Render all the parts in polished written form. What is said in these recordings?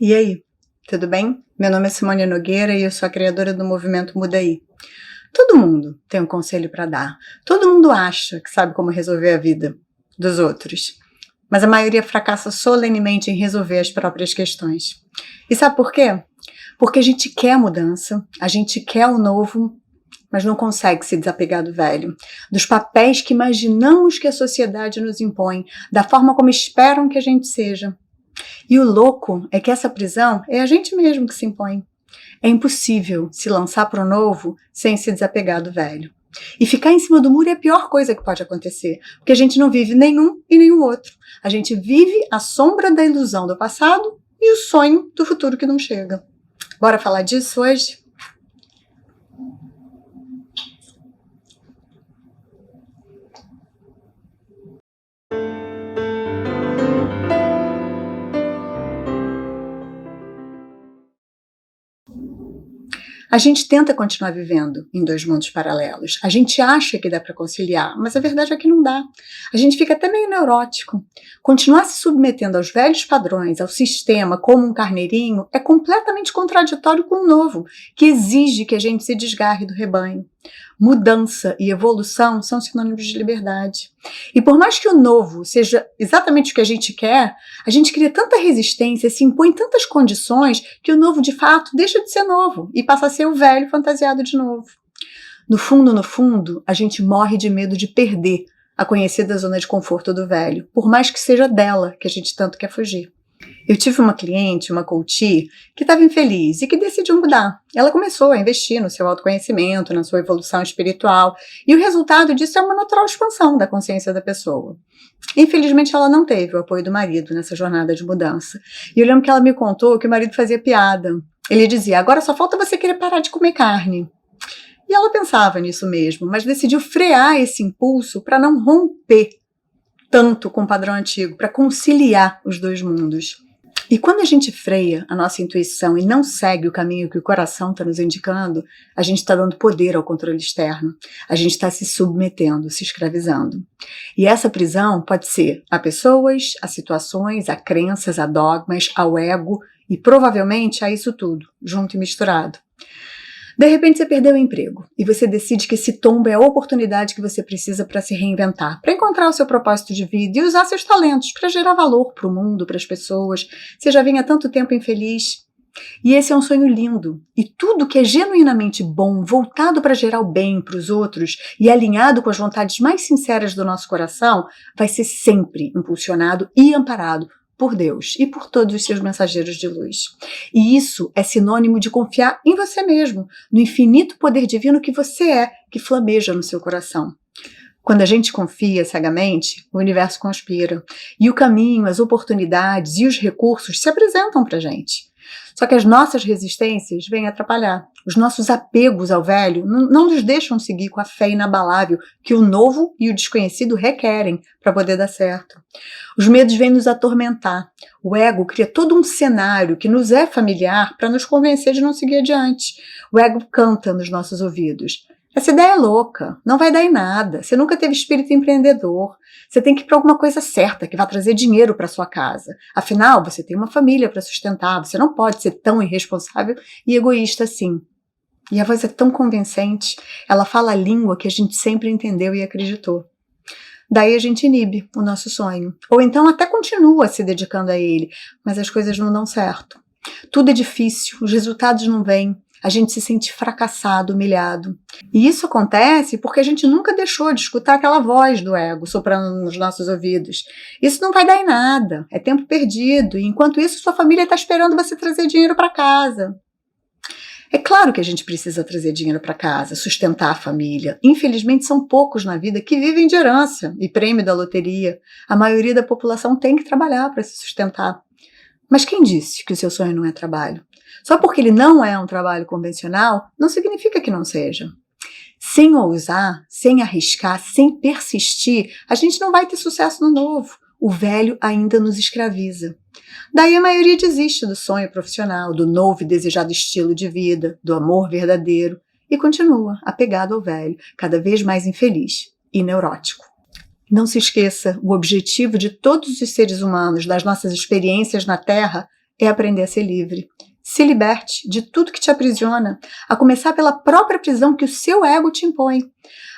E aí, tudo bem? Meu nome é Simone Nogueira e eu sou a criadora do movimento Mudaí. Todo mundo tem um conselho para dar. Todo mundo acha que sabe como resolver a vida dos outros. Mas a maioria fracassa solenemente em resolver as próprias questões. E sabe por quê? Porque a gente quer mudança, a gente quer o novo, mas não consegue se desapegar do velho, dos papéis que imaginamos que a sociedade nos impõe, da forma como esperam que a gente seja. E o louco é que essa prisão é a gente mesmo que se impõe. É impossível se lançar para o novo sem se desapegar do velho. E ficar em cima do muro é a pior coisa que pode acontecer, porque a gente não vive nenhum e nenhum outro. A gente vive à sombra da ilusão do passado e o sonho do futuro que não chega. Bora falar disso hoje? A gente tenta continuar vivendo em dois mundos paralelos. A gente acha que dá para conciliar, mas a verdade é que não dá. A gente fica até meio neurótico. Continuar se submetendo aos velhos padrões, ao sistema, como um carneirinho, é completamente contraditório com o novo, que exige que a gente se desgarre do rebanho. Mudança e evolução são sinônimos de liberdade. E por mais que o novo seja exatamente o que a gente quer, a gente cria tanta resistência, se impõe tantas condições, que o novo de fato deixa de ser novo e passa a ser o velho fantasiado de novo. No fundo, a gente morre de medo de perder a conhecida zona de conforto do velho, por mais que seja dela que a gente tanto quer fugir. Eu tive uma cliente, uma coach, que estava infeliz e que decidiu mudar. Ela começou a investir no seu autoconhecimento, na sua evolução espiritual, e o resultado disso é uma natural expansão da consciência da pessoa. Infelizmente, ela não teve o apoio do marido nessa jornada de mudança. E eu lembro que ela me contou que o marido fazia piada. Ele dizia: agora só falta você querer parar de comer carne. E ela pensava nisso mesmo, mas decidiu frear esse impulso para não romper tanto com o padrão antigo, para conciliar os dois mundos. E quando a gente freia a nossa intuição e não segue o caminho que o coração está nos indicando, a gente está dando poder ao controle externo. A gente está se submetendo, se escravizando. E essa prisão pode ser a pessoas, a situações, a crenças, a dogmas, ao ego e provavelmente a isso tudo, junto e misturado. De repente você perdeu o emprego e você decide que esse tombo é a oportunidade que você precisa para se reinventar, para encontrar o seu propósito de vida e usar seus talentos para gerar valor para o mundo, para as pessoas. Você já vinha há tanto tempo infeliz. E esse é um sonho lindo. E tudo que é genuinamente bom, voltado para gerar o bem para os outros e alinhado com as vontades mais sinceras do nosso coração, vai ser sempre impulsionado e amparado por Deus e por todos os seus mensageiros de luz. E isso é sinônimo de confiar em você mesmo, no infinito poder divino que você é, que flameja no seu coração. Quando a gente confia cegamente, o universo conspira. E o caminho, as oportunidades e os recursos se apresentam para a gente. Só que as nossas resistências vêm atrapalhar. Os nossos apegos ao velho não nos deixam seguir com a fé inabalável que o novo e o desconhecido requerem para poder dar certo. Os medos vêm nos atormentar. O ego cria todo um cenário que nos é familiar para nos convencer de não seguir adiante. O ego canta nos nossos ouvidos: essa ideia é louca, não vai dar em nada, você nunca teve espírito empreendedor, você tem que ir para alguma coisa certa, que vai trazer dinheiro para sua casa. Afinal, você tem uma família para sustentar, você não pode ser tão irresponsável e egoísta assim. E a voz é tão convincente, ela fala a língua que a gente sempre entendeu e acreditou. Daí a gente inibe o nosso sonho, ou então até continua se dedicando a ele, mas as coisas não dão certo. Tudo é difícil, os resultados não vêm, a gente se sente fracassado, humilhado. E isso acontece porque a gente nunca deixou de escutar aquela voz do ego soprando nos nossos ouvidos. Isso não vai dar em nada, é tempo perdido, e enquanto isso sua família está esperando você trazer dinheiro para casa. É claro que a gente precisa trazer dinheiro para casa, sustentar a família. Infelizmente são poucos na vida que vivem de herança e prêmio da loteria. A maioria da população tem que trabalhar para se sustentar. Mas quem disse que o seu sonho não é trabalho? Só porque ele não é um trabalho convencional, não significa que não seja. Sem ousar, sem arriscar, sem persistir, a gente não vai ter sucesso no novo. O velho ainda nos escraviza. Daí a maioria desiste do sonho profissional, do novo e desejado estilo de vida, do amor verdadeiro, e continua apegado ao velho, cada vez mais infeliz e neurótico. Não se esqueça, o objetivo de todos os seres humanos, das nossas experiências na Terra, é aprender a ser livre. Se liberte de tudo que te aprisiona, a começar pela própria prisão que o seu ego te impõe.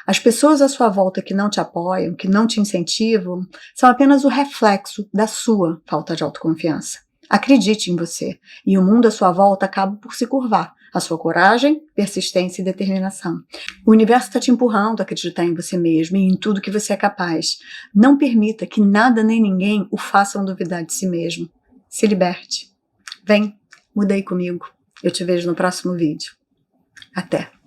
As pessoas à sua volta que não te apoiam, que não te incentivam, são apenas o reflexo da sua falta de autoconfiança. Acredite em você, e o mundo à sua volta acaba por se curvar à sua coragem, persistência e determinação. O universo está te empurrando a acreditar em você mesmo e em tudo que você é capaz. Não permita que nada nem ninguém o façam duvidar de si mesmo. Se liberte. Vem, muda aí comigo. Eu te vejo no próximo vídeo. Até!